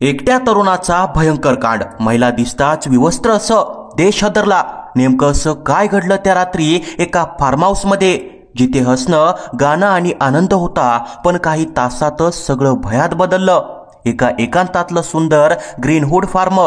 एकट्या तरुणाचा भयंकर कांड. महिला दिसताच विवस्त्र असं देश हादरला. नेमकं असं काय घडलं त्या रात्री एका फार्म हाऊस मध्ये, जिथे हसणं, गाणं आणि आनंद होता, पण काही तासातच सगळं भयात बदललं. एका एकांतातलं सुंदर ग्रीनवूड फार्म,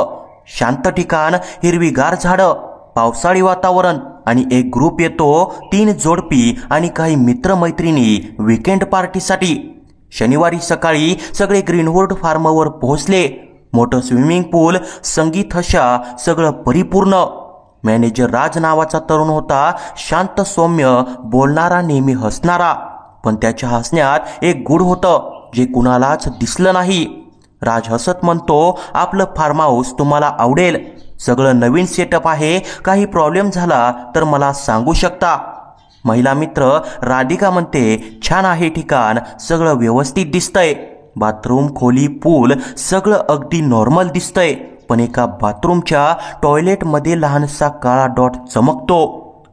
शांत ठिकाण, हिरवीगार झाडं, पावसाळी वातावरण आणि एक ग्रुप येतो, 3 जोडपी आणि काही मित्रमैत्रिणी वीकेंड पार्टीसाठी. शनिवारी सकाळी सगळे ग्रीनवूड फार्मवर पोहोचले. मोठं स्विमिंग पूल, संगीत, हशा, सगळं परिपूर्ण. मॅनेजर राज नावाचा तरुण होता, शांत, सौम्य, बोलणारा, नेहमी हसणारा. पण त्याच्या हसण्यात एक गूढ होतं, जे कुणालाच दिसलं नाही. राज हसत म्हणतो, आपलं फार्म हाऊस तुम्हाला आवडेल. सगळं नवीन सेटअप आहे. काही प्रॉब्लेम झाला तर मला सांगू शकता. महिला मित्र राधिका म्हणते, छान आहे ठिकाण, सगळं व्यवस्थित दिसतंय. बाथरूम, खोली, पूल सगळं अगदी नॉर्मल दिसतंय. पण एका बाथरूमच्या टॉयलेटमध्ये लहानसा काळा डॉट चमकतो.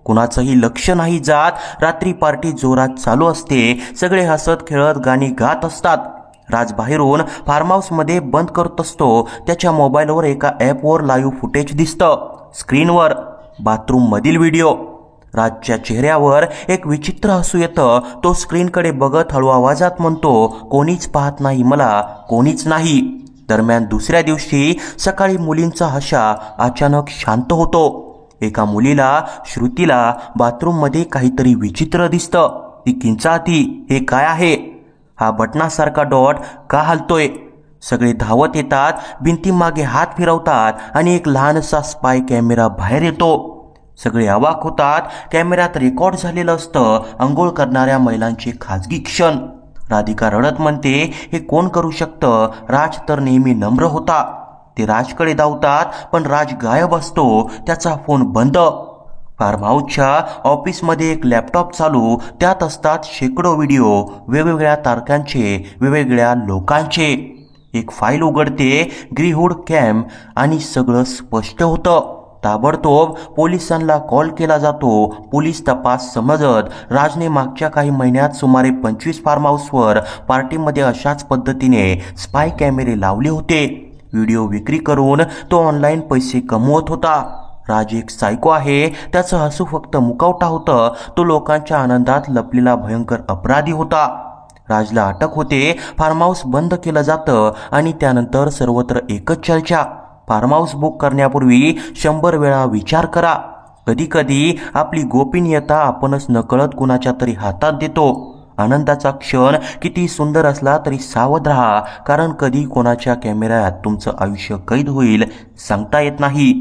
कुणाचंही लक्ष नाही जात. रात्री पार्टी जोरात चालू असते. सगळे हसत खेळत गाणी गात असतात. राज बाहेरून फार्म हाऊसमध्ये बंद करत असतो. त्याच्या मोबाईलवर एका ॲपवर लाईव्ह फुटेज दिसतं. स्क्रीनवर बाथरूम मधील व्हिडिओ. राजच्या चेहऱ्यावर एक विचित्र हसू येतं. तो स्क्रीनकडे बघत हळू आवाजात म्हणतो, कोणीच पाहत नाही मला, कोणीच नाही. दरम्यान दुसऱ्या दिवशी सकाळी मुलींचा हशा अचानक शांत होतो. एका मुलीला, श्रुतीला, बाथरूममध्ये काहीतरी विचित्र दिसतं. ती किंचाळती, हे काय आहे? हा बटनासारखा डॉट का हलतोय? सगळे धावत येतात, भिंतीमागे हात फिरवतात आणि एक लहानसा स्पाय कॅमेरा बाहेर येतो. सगळे अवाक होतात. कॅमेऱ्यात रेकॉर्ड झालेलं असतं अंघोळ करणाऱ्या महिलांचे खाजगी क्षण. राधिका रडत म्हणते, हे कोण करू शकतं? राज तर नेहमी नम्र होता. ते राजकडे धावतात, पण राज गायब असतो. त्याचा फोन बंद. फार्म हाऊसच्या ऑफिसमध्ये एक लॅपटॉप चालू. त्यात असतात शेकडो व्हिडिओ, वेगवेगळ्या तारखांचे, वेगवेगळ्या लोकांचे. एक फाईल उघडते, ग्रीनवूड कॅम्प, आणि सगळं स्पष्ट होतं. ताबडतोब पोलिसांना कॉल केला जातो. पोलीस तपास समजत राजने मागच्या काही महिन्यात सुमारे 25 फार्म हाऊसवर पार्टीमध्ये अशाच पद्धतीने स्पाय कॅमेरे लावले होते. व्हिडिओ विक्री करून तो ऑनलाईन पैसे कमवत होता. राज एक सायको आहे. त्याचं हसू फक्त मुखवटा होतं. तो लोकांच्या आनंदात लपलेला भयंकर अपराधी होता. राजला अटक होते. फार्म हाऊस बंद केलं जातं आणि त्यानंतर सर्वत्र एकच चर्चा, फार्म हाऊस बुक करण्यापूर्वी 100 वेळा विचार करा. कधी कधी आपली गोपनीयता आपणच नकळत कुणाच्या तरी हातात देतो. आनंदाचा क्षण किती सुंदर असला तरी सावध राहा, कारण कधी कोणाच्या कॅमेऱ्यात तुमचं आयुष्य कैद होईल सांगता येत नाही.